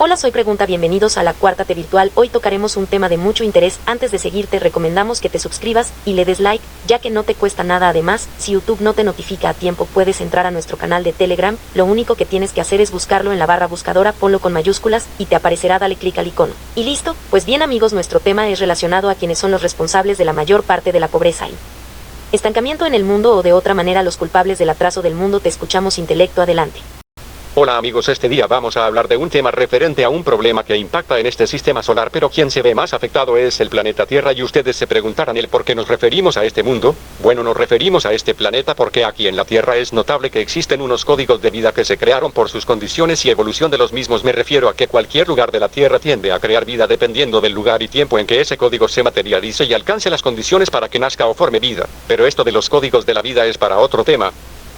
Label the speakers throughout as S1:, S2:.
S1: Hola, soy Pregunta, bienvenidos a la Cuarta T Virtual. Hoy tocaremos un tema de mucho interés. Antes de seguir te recomendamos que te suscribas y le des like, ya que no te cuesta nada. Además, si YouTube no te notifica a tiempo, puedes entrar a nuestro canal de Telegram. Lo único que tienes que hacer es buscarlo en la barra buscadora, ponlo con mayúsculas y te aparecerá, dale clic al icono. Y listo. Pues bien amigos, nuestro tema es relacionado a quienes son los responsables de la mayor parte de la pobreza y estancamiento en el mundo, o de otra manera los culpables del atraso del mundo. Te escuchamos, intelecto, adelante.
S2: Hola amigos, este día vamos a hablar de un tema referente a un problema que impacta en este sistema solar, pero quien se ve más afectado es el planeta Tierra. Y ustedes se preguntarán el por qué nos referimos a este mundo. Bueno, nos referimos a este planeta porque aquí en la Tierra es notable que existen unos códigos de vida que se crearon por sus condiciones y evolución de los mismos. Me refiero a que cualquier lugar de la Tierra tiende a crear vida dependiendo del lugar y tiempo en que ese código se materialice y alcance las condiciones para que nazca o forme vida. Pero esto de los códigos de la vida es para otro tema.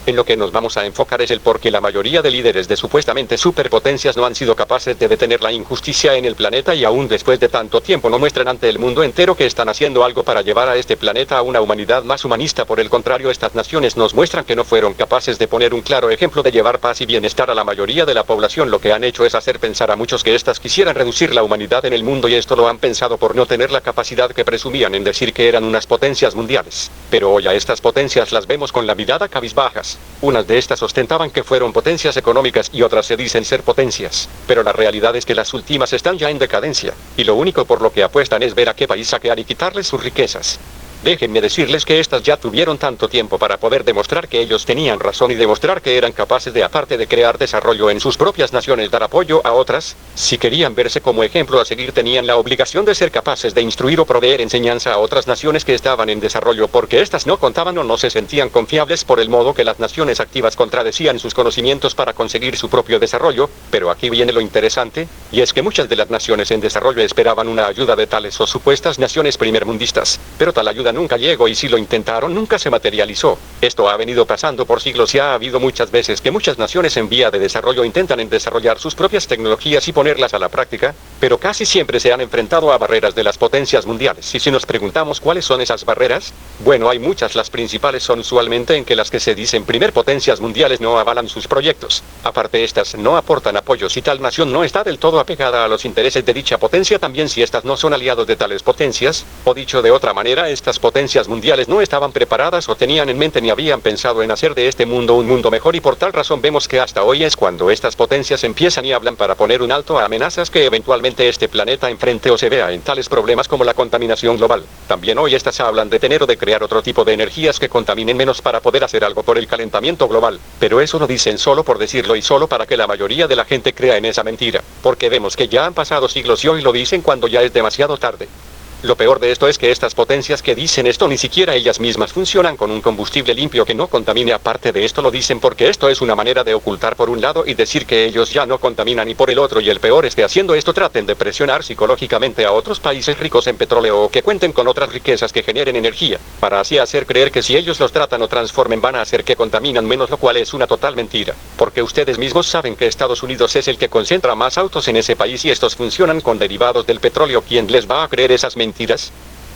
S2: En lo que nos vamos a enfocar es el por qué la mayoría de líderes de supuestamente superpotencias no han sido capaces de detener la injusticia en el planeta, y aún después de tanto tiempo no muestran ante el mundo entero que están haciendo algo para llevar a este planeta a una humanidad más humanista. Por el contrario, estas naciones nos muestran que no fueron capaces de poner un claro ejemplo de llevar paz y bienestar a la mayoría de la población. Lo que han hecho es hacer pensar a muchos que éstas quisieran reducir la humanidad en el mundo, y esto lo han pensado por no tener la capacidad que presumían en decir que eran unas potencias mundiales. Pero hoy a estas potencias las vemos con la mirada cabizbajas. Unas de estas ostentaban que fueron potencias económicas y otras se dicen ser potencias, pero la realidad es que las últimas están ya en decadencia, y lo único por lo que apuestan es ver a qué país saquear y quitarles sus riquezas. Déjenme decirles que estas ya tuvieron tanto tiempo para poder demostrar que ellos tenían razón y demostrar que eran capaces de, aparte de crear desarrollo en sus propias naciones, dar apoyo a otras. Si querían verse como ejemplo a seguir, tenían la obligación de ser capaces de instruir o proveer enseñanza a otras naciones que estaban en desarrollo, porque éstas no contaban o no se sentían confiables por el modo que las naciones activas contradecían sus conocimientos para conseguir su propio desarrollo. Pero aquí viene lo interesante, y es que muchas de las naciones en desarrollo esperaban una ayuda de tales o supuestas naciones primermundistas, pero tal ayuda nunca llegó, y si lo intentaron nunca se materializó. Esto ha venido pasando por siglos y ha habido muchas veces que muchas naciones en vía de desarrollo intentan desarrollar sus propias tecnologías y ponerlas a la práctica, pero casi siempre se han enfrentado a barreras de las potencias mundiales. Y si nos preguntamos cuáles son esas barreras, bueno, hay muchas. Las principales son usualmente en que las que se dicen primer potencias mundiales no avalan sus proyectos. Aparte, estas no aportan apoyo si tal nación no está del todo apegada a los intereses de dicha potencia. También si estas no son aliados de tales potencias, o dicho de otra manera, estas potencias mundiales no estaban preparadas o tenían en mente ni habían pensado en hacer de este mundo un mundo mejor, y por tal razón vemos que hasta hoy es cuando estas potencias empiezan y hablan para poner un alto a amenazas que eventualmente este planeta enfrente o se vea en tales problemas como la contaminación global. También hoy estas hablan de tener o de crear otro tipo de energías que contaminen menos para poder hacer algo por el calentamiento global. Pero eso lo dicen solo por decirlo y solo para que la mayoría de la gente crea en esa mentira, porque vemos que ya han pasado siglos y hoy lo dicen cuando ya es demasiado tarde. Lo peor de esto es que estas potencias que dicen esto ni siquiera ellas mismas funcionan con un combustible limpio que no contamine. Aparte de esto lo dicen porque esto es una manera de ocultar por un lado y decir que ellos ya no contaminan, y por el otro, y el peor es que haciendo esto traten de presionar psicológicamente a otros países ricos en petróleo o que cuenten con otras riquezas que generen energía, para así hacer creer que si ellos los tratan o transformen van a hacer que contaminan menos, lo cual es una total mentira, porque ustedes mismos saben que Estados Unidos es el que concentra más autos en ese país y estos funcionan con derivados del petróleo. ¿Quién les va a creer esas mentiras?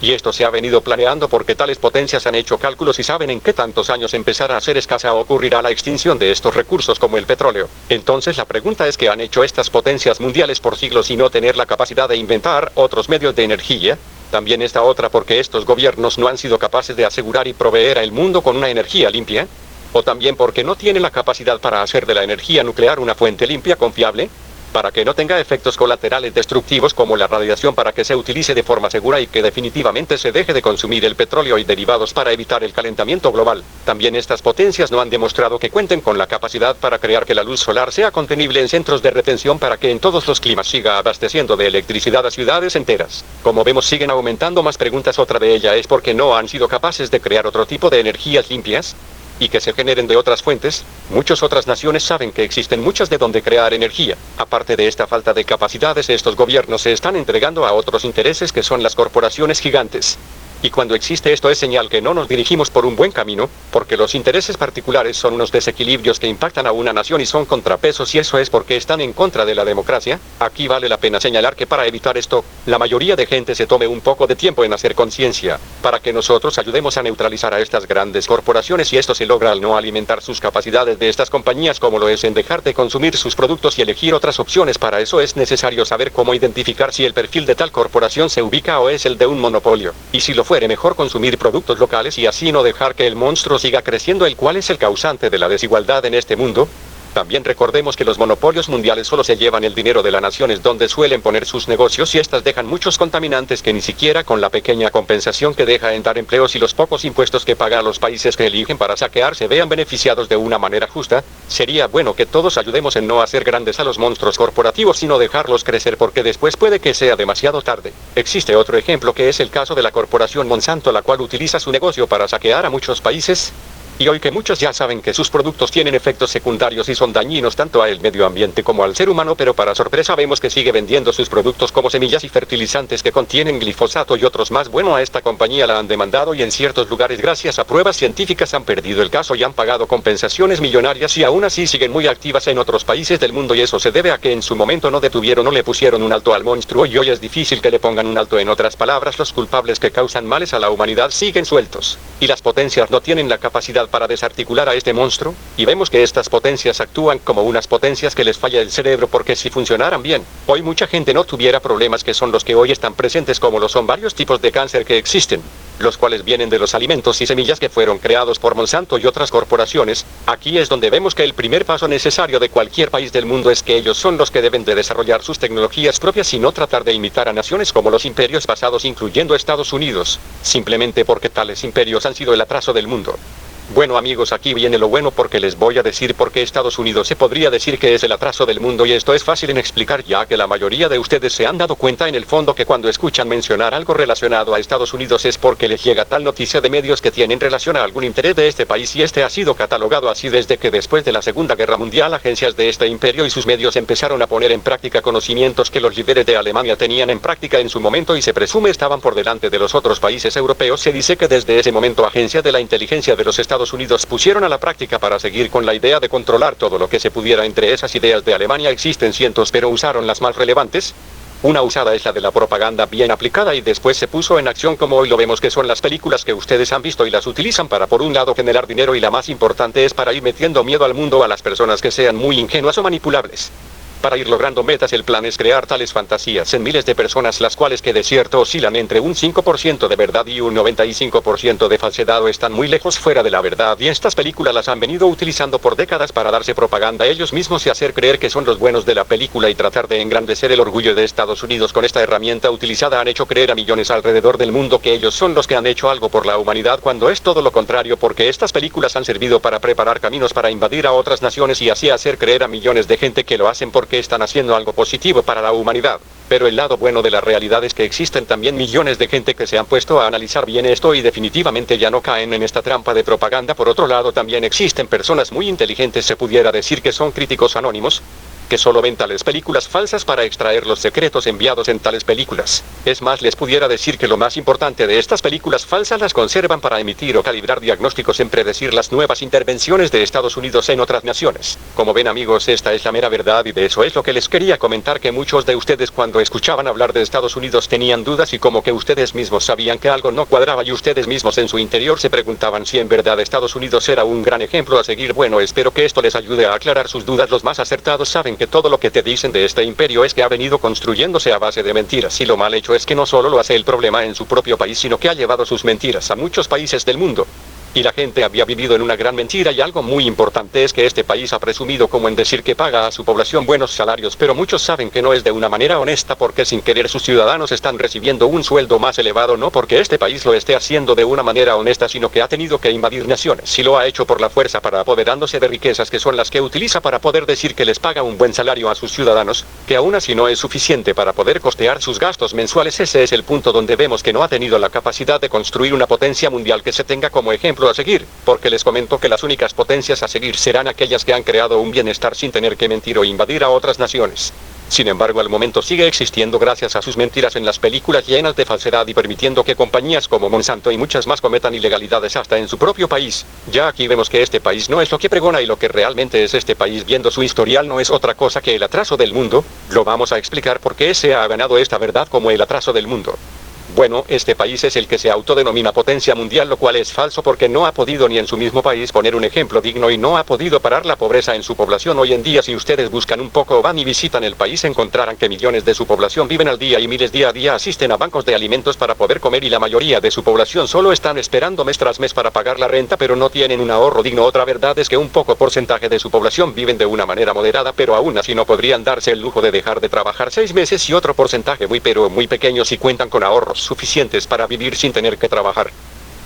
S2: Y esto se ha venido planeando porque tales potencias han hecho cálculos y saben en qué tantos años empezará a ser escasa o ocurrirá la extinción de estos recursos como el petróleo. Entonces la pregunta es, ¿qué han hecho estas potencias mundiales por siglos y no tener la capacidad de inventar otros medios de energía? También esta otra, porque estos gobiernos no han sido capaces de asegurar y proveer al mundo con una energía limpia, o también porque no tienen la capacidad para hacer de la energía nuclear una fuente limpia, confiable, para que no tenga efectos colaterales destructivos como la radiación, para que se utilice de forma segura y que definitivamente se deje de consumir el petróleo y derivados para evitar el calentamiento global. También estas potencias no han demostrado que cuenten con la capacidad para crear que la luz solar sea contenible en centros de retención para que en todos los climas siga abasteciendo de electricidad a ciudades enteras. Como vemos, siguen aumentando más preguntas. Otra de ellas es porque no han sido capaces de crear otro tipo de energías limpias y que se generen de otras fuentes. Muchas otras naciones saben que existen muchas de donde crear energía. Aparte de esta falta de capacidades, estos gobiernos se están entregando a otros intereses que son las corporaciones gigantes. Y cuando existe esto es señal que no nos dirigimos por un buen camino, porque los intereses particulares son unos desequilibrios que impactan a una nación y son contrapesos, y eso es porque están en contra de la democracia. Aquí vale la pena señalar que para evitar esto, la mayoría de gente se tome un poco de tiempo en hacer conciencia, para que nosotros ayudemos a neutralizar a estas grandes corporaciones, y esto se logra al no alimentar sus capacidades de estas compañías como lo es en dejar de consumir sus productos y elegir otras opciones. Para eso es necesario saber cómo identificar si el perfil de tal corporación se ubica o es el de un monopolio, y si lo fuere mejor consumir productos locales y así no dejar que el monstruo siga creciendo, el cual es el causante de la desigualdad en este mundo. También recordemos que los monopolios mundiales solo se llevan el dinero de las naciones donde suelen poner sus negocios, y estas dejan muchos contaminantes que ni siquiera con la pequeña compensación que deja en dar empleos y los pocos impuestos que pagan los países que eligen para saquear se vean beneficiados de una manera justa. Sería bueno que todos ayudemos en no hacer grandes a los monstruos corporativos, sino dejarlos crecer, porque después puede que sea demasiado tarde. Existe otro ejemplo que es el caso de la corporación Monsanto, la cual utiliza su negocio para saquear a muchos países. Y hoy que muchos ya saben que sus productos tienen efectos secundarios y son dañinos tanto al medio ambiente como al ser humano, pero para sorpresa vemos que sigue vendiendo sus productos como semillas y fertilizantes que contienen glifosato y otros más. Bueno, a esta compañía la han demandado y en ciertos lugares gracias a pruebas científicas han perdido el caso y han pagado compensaciones millonarias, y aún así siguen muy activas en otros países del mundo, y eso se debe a que en su momento no detuvieron o le pusieron un alto al monstruo, y hoy es difícil que le pongan un alto. En otras palabras, los culpables que causan males a la humanidad siguen sueltos, y las potencias no tienen la capacidad para desarticular a este monstruo, y vemos que estas potencias actúan como unas potencias que les falla el cerebro, porque si funcionaran bien, hoy mucha gente no tuviera problemas que son los que hoy están presentes, como lo son varios tipos de cáncer que existen, los cuales vienen de los alimentos y semillas que fueron creados por Monsanto y otras corporaciones. Aquí es donde vemos que el primer paso necesario de cualquier país del mundo es que ellos son los que deben de desarrollar sus tecnologías propias y no tratar de imitar a naciones como los imperios pasados, incluyendo Estados Unidos, simplemente porque tales imperios han sido el atraso del mundo. Bueno amigos, aquí viene lo bueno, porque les voy a decir por qué Estados Unidos se podría decir que es el atraso del mundo, y esto es fácil en explicar, ya que la mayoría de ustedes se han dado cuenta en el fondo que cuando escuchan mencionar algo relacionado a Estados Unidos es porque les llega tal noticia de medios que tienen relación a algún interés de este país, y este ha sido catalogado así desde que después de la Segunda Guerra Mundial agencias de este imperio y sus medios empezaron a poner en práctica conocimientos que los líderes de Alemania tenían en práctica en su momento y se presume estaban por delante de los otros países europeos. Se dice que desde ese momento agencias de la inteligencia de los Estados Unidos pusieron a la práctica para seguir con la idea de controlar todo lo que se pudiera. Entre esas ideas de Alemania existen cientos, pero usaron las más relevantes. Una usada es la de la propaganda bien aplicada y después se puso en acción, como hoy lo vemos, que son las películas que ustedes han visto, y las utilizan para, por un lado, generar dinero, y la más importante es para ir metiendo miedo al mundo a las personas que sean muy ingenuas o manipulables. Para ir logrando metas, el plan es crear tales fantasías en miles de personas, las cuales que de cierto oscilan entre un 5% de verdad y un 95% de falsedad, o están muy lejos fuera de la verdad, y estas películas las han venido utilizando por décadas para darse propaganda ellos mismos y hacer creer que son los buenos de la película y tratar de engrandecer el orgullo de Estados Unidos. Con esta herramienta utilizada han hecho creer a millones alrededor del mundo que ellos son los que han hecho algo por la humanidad, cuando es todo lo contrario, porque estas películas han servido para preparar caminos para invadir a otras naciones y así hacer creer a millones de gente que lo hacen porque están haciendo algo positivo para la humanidad. Pero el lado bueno de la realidad es que existen también millones de gente que se han puesto a analizar bien esto y definitivamente ya no caen en esta trampa de propaganda. Por otro lado, también existen personas muy inteligentes, se pudiera decir que son críticos anónimos, que solo ven tales películas falsas para extraer los secretos enviados en tales películas. Es más, les pudiera decir que lo más importante de estas películas falsas las conservan para emitir o calibrar diagnósticos en predecir las nuevas intervenciones de Estados Unidos en otras naciones. Como ven amigos, esta es la mera verdad, y de eso es lo que les quería comentar, que muchos de ustedes cuando escuchaban hablar de Estados Unidos tenían dudas y como que ustedes mismos sabían que algo no cuadraba y ustedes mismos en su interior se preguntaban si en verdad Estados Unidos era un gran ejemplo a seguir. Bueno, espero que esto les ayude a aclarar sus dudas. Los más acertados saben que todo lo que te dicen de este imperio es que ha venido construyéndose a base de mentiras, y lo mal hecho es que no solo lo hace el problema en su propio país, sino que ha llevado sus mentiras a muchos países del mundo. Y la gente había vivido en una gran mentira, y algo muy importante es que este país ha presumido como en decir que paga a su población buenos salarios, pero muchos saben que no es de una manera honesta, porque sin querer sus ciudadanos están recibiendo un sueldo más elevado, no porque este país lo esté haciendo de una manera honesta, sino que ha tenido que invadir naciones y lo ha hecho por la fuerza, para apoderándose de riquezas que son las que utiliza para poder decir que les paga un buen salario a sus ciudadanos, que aún así no es suficiente para poder costear sus gastos mensuales. Ese es el punto donde vemos que no ha tenido la capacidad de construir una potencia mundial que se tenga como ejemplo a seguir, porque les comento que las únicas potencias a seguir serán aquellas que han creado un bienestar sin tener que mentir o invadir a otras naciones. Sin embargo, al momento sigue existiendo gracias a sus mentiras en las películas llenas de falsedad y permitiendo que compañías como Monsanto y muchas más cometan ilegalidades hasta en su propio país. Ya aquí vemos que este país no es lo que pregona y lo que realmente es este país viendo su historial no es otra cosa que el atraso del mundo. Lo vamos a explicar por qué se ha ganado esta verdad como el atraso del mundo. Bueno, este país es el que se autodenomina potencia mundial, lo cual es falso porque no ha podido ni en su mismo país poner un ejemplo digno y no ha podido parar la pobreza en su población. Hoy en día, si ustedes buscan un poco o van y visitan el país, encontrarán que millones de su población viven al día y miles día a día asisten a bancos de alimentos para poder comer y la mayoría de su población solo están esperando mes tras mes para pagar la renta, pero no tienen un ahorro digno. Otra verdad es que un poco porcentaje de su población viven de una manera moderada, pero aún así no podrían darse el lujo de dejar de trabajar 6 meses y otro porcentaje muy pequeño si cuentan con ahorros suficientes para vivir sin tener que trabajar.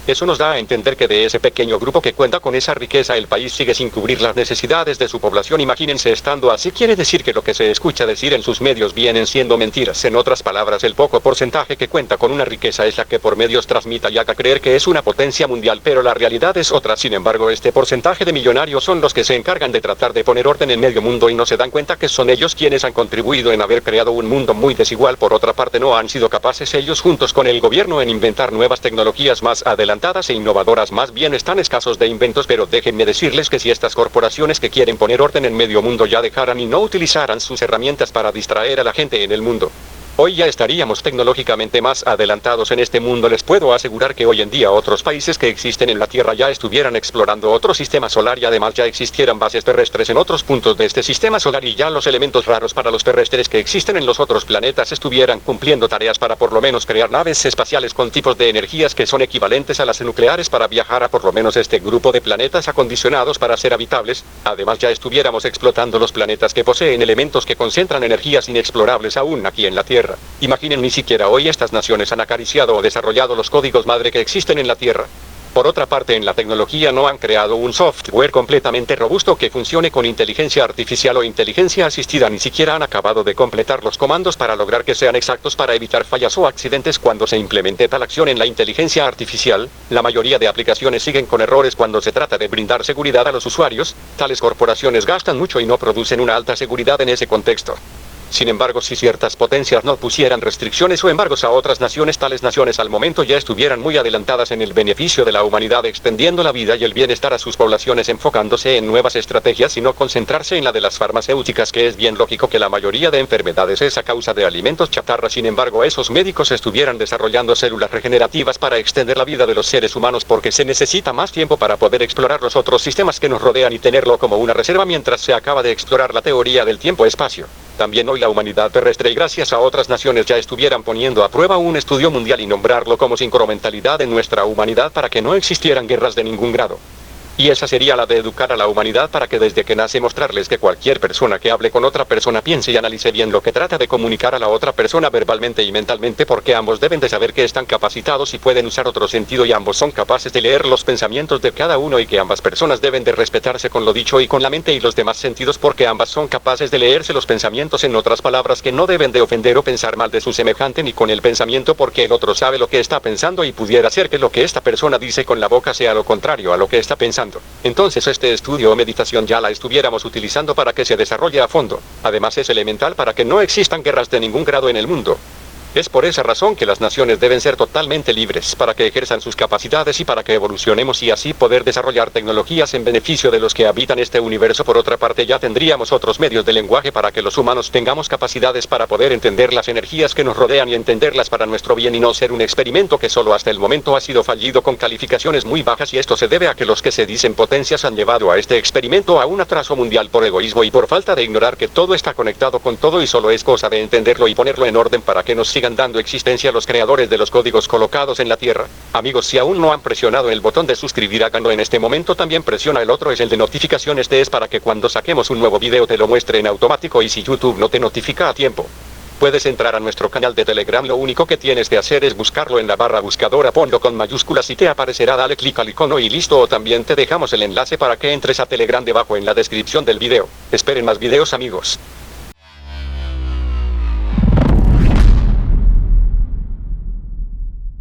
S2: Eso nos da a entender que de ese pequeño grupo que cuenta con esa riqueza el país sigue sin cubrir las necesidades de su población. Imagínense estando así, quiere decir que lo que se escucha decir en sus medios vienen siendo mentiras. En otras palabras, el poco porcentaje que cuenta con una riqueza es la que por medios transmita y haga creer que es una potencia mundial, pero la realidad es otra. Sin embargo, este porcentaje de millonarios son los que se encargan de tratar de poner orden en medio mundo y no se dan cuenta que son ellos quienes han contribuido en haber creado un mundo muy desigual. Por otra parte, no han sido capaces ellos juntos con el gobierno en inventar nuevas tecnologías más adelantadas e innovadoras, más bien están escasos de inventos. Pero déjenme decirles que si estas corporaciones que quieren poner orden en medio mundo ya dejaran y no utilizaran sus herramientas para distraer a la gente en el mundo, hoy ya estaríamos tecnológicamente más adelantados en este mundo. Les puedo asegurar que hoy en día otros países que existen en la Tierra ya estuvieran explorando otro sistema solar y además ya existieran bases terrestres en otros puntos de este sistema solar y ya los elementos raros para los terrestres que existen en los otros planetas estuvieran cumpliendo tareas para por lo menos crear naves espaciales con tipos de energías que son equivalentes a las nucleares para viajar a por lo menos este grupo de planetas acondicionados para ser habitables. Además ya estuviéramos explotando los planetas que poseen elementos que concentran energías inexplorables aún aquí en la Tierra. Imaginen, ni siquiera hoy estas naciones han acariciado o desarrollado los códigos madre que existen en la Tierra. Por otra parte, en la tecnología no han creado un software completamente robusto que funcione con inteligencia artificial o inteligencia asistida, ni siquiera han acabado de completar los comandos para lograr que sean exactos para evitar fallas o accidentes cuando se implemente tal acción en la inteligencia artificial. La mayoría de aplicaciones siguen con errores cuando se trata de brindar seguridad a los usuarios. Tales corporaciones gastan mucho y no producen una alta seguridad en ese contexto. Sin embargo, si ciertas potencias no pusieran restricciones o embargos a otras naciones, tales naciones al momento ya estuvieran muy adelantadas en el beneficio de la humanidad, extendiendo la vida y el bienestar a sus poblaciones, enfocándose en nuevas estrategias y no concentrarse en la de las farmacéuticas, que es bien lógico que la mayoría de enfermedades es a causa de alimentos chatarra. Sin embargo, esos médicos estuvieran desarrollando células regenerativas para extender la vida de los seres humanos, porque se necesita más tiempo para poder explorar los otros sistemas que nos rodean y tenerlo como una reserva mientras se acaba de explorar la teoría del tiempo-espacio. También hoy la humanidad terrestre y gracias a otras naciones ya estuvieran poniendo a prueba un estudio mundial y nombrarlo como sincromentalidad en nuestra humanidad para que no existieran guerras de ningún grado. Y esa sería la de educar a la humanidad para que desde que nace mostrarles que cualquier persona que hable con otra persona piense y analice bien lo que trata de comunicar a la otra persona verbalmente y mentalmente, porque ambos deben de saber que están capacitados y pueden usar otro sentido y ambos son capaces de leer los pensamientos de cada uno y que ambas personas deben de respetarse con lo dicho y con la mente y los demás sentidos, porque ambas son capaces de leerse los pensamientos. En otras palabras, que no deben de ofender o pensar mal de su semejante ni con el pensamiento, porque el otro sabe lo que está pensando y pudiera ser que lo que esta persona dice con la boca sea lo contrario a lo que está pensando. Entonces este estudio o meditación ya la estuviéramos utilizando para que se desarrolle a fondo. Además es elemental para que no existan guerras de ningún grado en el mundo. Es por esa razón que las naciones deben ser totalmente libres para que ejerzan sus capacidades y para que evolucionemos y así poder desarrollar tecnologías en beneficio de los que habitan este universo. Por otra parte, ya tendríamos otros medios de lenguaje para que los humanos tengamos capacidades para poder entender las energías que nos rodean y entenderlas para nuestro bien y no ser un experimento que solo hasta el momento ha sido fallido con calificaciones muy bajas, y esto se debe a que los que se dicen potencias han llevado a este experimento a un atraso mundial por egoísmo y por falta de ignorar que todo está conectado con todo y solo es cosa de entenderlo y ponerlo en orden para que nos sigan dando existencia los creadores de los códigos colocados en la Tierra. Amigos, si aún no han presionado el botón de suscribir, háganlo en este momento. También presiona el otro, es el de notificación. Este es para que cuando saquemos un nuevo video te lo muestre en automático, y si YouTube no te notifica a tiempo, puedes entrar a nuestro canal de Telegram. Lo único que tienes que hacer es buscarlo en la barra buscadora, ponlo con mayúsculas y te aparecerá. Dale clic al icono y listo. O también te dejamos el enlace para que entres a Telegram debajo en la descripción del video. Esperen más videos, amigos.